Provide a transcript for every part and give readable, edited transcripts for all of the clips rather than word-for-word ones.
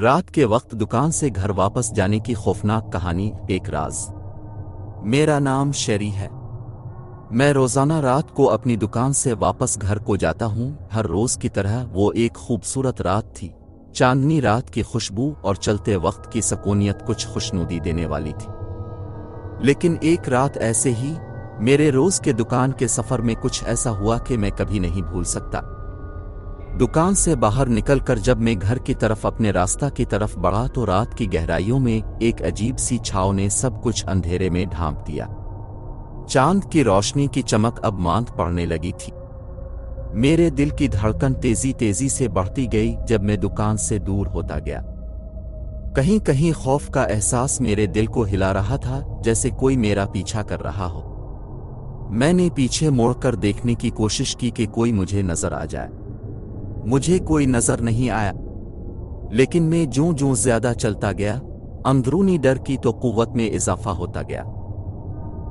رات کے وقت دکان سے گھر واپس جانے کی خوفناک کہانی۔ ایک راز۔ میرا نام شیری ہے۔ میں روزانہ رات کو اپنی دکان سے واپس گھر کو جاتا ہوں۔ ہر روز کی طرح وہ ایک خوبصورت رات تھی۔ چاندنی رات کی خوشبو اور چلتے وقت کی سکونیت کچھ خوشنودی دینے والی تھی۔ لیکن ایک رات ایسے ہی میرے روز کے دکان کے سفر میں کچھ ایسا ہوا کہ میں کبھی نہیں بھول سکتا۔ دکان سے باہر نکل کر جب میں گھر کی طرف اپنے راستہ کی طرف بڑھا تو رات کی گہرائیوں میں ایک عجیب سی چھاؤں نے سب کچھ اندھیرے میں ڈھانپ دیا۔ چاند کی روشنی کی چمک اب ماند پڑنے لگی تھی۔ میرے دل کی دھڑکن تیزی تیزی سے بڑھتی گئی جب میں دکان سے دور ہوتا گیا۔ کہیں کہیں خوف کا احساس میرے دل کو ہلا رہا تھا، جیسے کوئی میرا پیچھا کر رہا ہو۔ میں نے پیچھے مڑ کر دیکھنے کی کوشش کی کہ کوئی مجھے نظر آ جائے۔ مجھے کوئی نظر نہیں آیا، لیکن میں جوں زیادہ چلتا گیا، اندرونی ڈر کی تو قوت میں اضافہ ہوتا گیا۔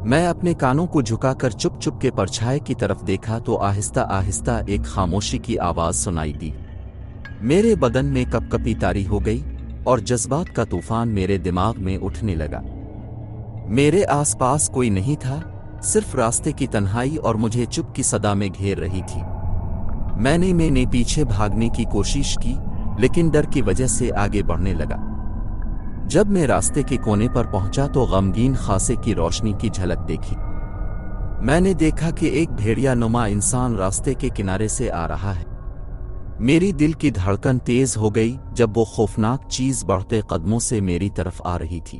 میں اپنے کانوں کو جھکا کر چپ چپ کے پرچھائے کی طرف دیکھا تو آہستہ آہستہ ایک خاموشی کی آواز سنائی دی۔ میرے بدن میں کپ کپی طاری ہو گئی اور جذبات کا طوفان میرے دماغ میں اٹھنے لگا۔ میرے آس پاس کوئی نہیں تھا، صرف راستے کی تنہائی اور مجھے چپ کی صدا میں گھیر رہی تھی۔ میں نے پیچھے بھاگنے کی کوشش کی، لیکن ڈر کی وجہ سے آگے بڑھنے لگا۔ جب میں راستے کے کونے پر پہنچا تو غمگین خاصے کی روشنی کی جھلک دیکھی۔ میں نے دیکھا کہ ایک بھیڑیا نما انسان راستے کے کنارے سے آ رہا ہے۔ میری دل کی دھڑکن تیز ہو گئی جب وہ خوفناک چیز بڑھتے قدموں سے میری طرف آ رہی تھی۔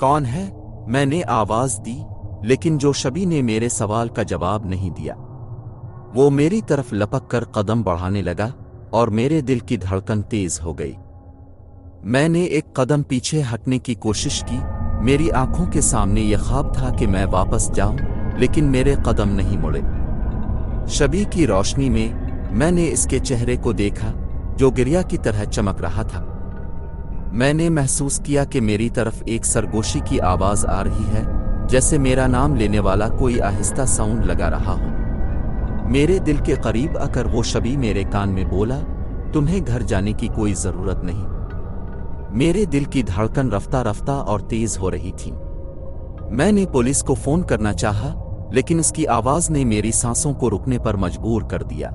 کون ہے؟ میں نے آواز دی، لیکن جو شبی نے میرے سوال کا جواب نہیں دیا۔ وہ میری طرف لپک کر قدم بڑھانے لگا اور میرے دل کی دھڑکن تیز ہو گئی۔ میں نے ایک قدم پیچھے ہٹنے کی کوشش کی۔ میری آنکھوں کے سامنے یہ خواب تھا کہ میں واپس جاؤں، لیکن میرے قدم نہیں مڑے۔ شبی کی روشنی میں نے اس کے چہرے کو دیکھا جو گریا کی طرح چمک رہا تھا۔ میں نے محسوس کیا کہ میری طرف ایک سرگوشی کی آواز آ رہی ہے، جیسے میرا نام لینے والا کوئی آہستہ ساؤنڈ لگا رہا ہو۔ میرے دل کے قریب آ کر وہ شبی میرے کان میں بولا، تمہیں گھر جانے کی کوئی ضرورت نہیں۔ میرے دل کی دھڑکن رفتہ رفتہ اور تیز ہو رہی تھی۔ میں نے پولیس کو فون کرنا چاہا، لیکن اس کی آواز نے میری سانسوں کو رکنے پر مجبور کر دیا۔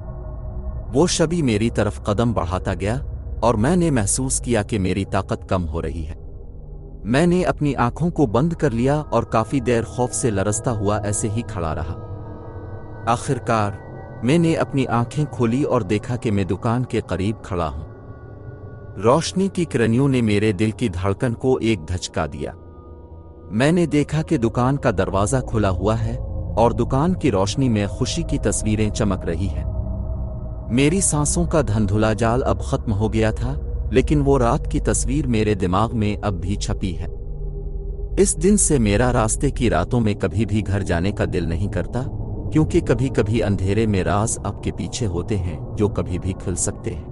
وہ شبی میری طرف قدم بڑھاتا گیا اور میں نے محسوس کیا کہ میری طاقت کم ہو رہی ہے۔ میں نے اپنی آنکھوں کو بند کر لیا اور کافی دیر خوف سے لرزتا ہوا ایسے ہی کھڑا رہا۔ آخر کار میں نے اپنی آنکھیں کھولی اور دیکھا کہ میں دکان کے قریب کھڑا ہوں۔ روشنی کی کرنیوں نے میرے دل کی دھڑکن کو ایک دھچکا دیا۔ میں نے دیکھا کہ دکان کا دروازہ کھلا ہوا ہے اور دکان کی روشنی میں خوشی کی تصویریں چمک رہی ہیں۔ میری سانسوں کا دھندلا جال اب ختم ہو گیا تھا، لیکن وہ رات کی تصویر میرے دماغ میں اب بھی چھپی ہے۔ اس دن سے میرا راستے کی راتوں میں کبھی بھی گھر جانے کا دل نہیں کرتا، کیونکہ کبھی کبھی اندھیرے میں راز آپ کے پیچھے ہوتے ہیں جو کبھی بھی کھل سکتے ہیں۔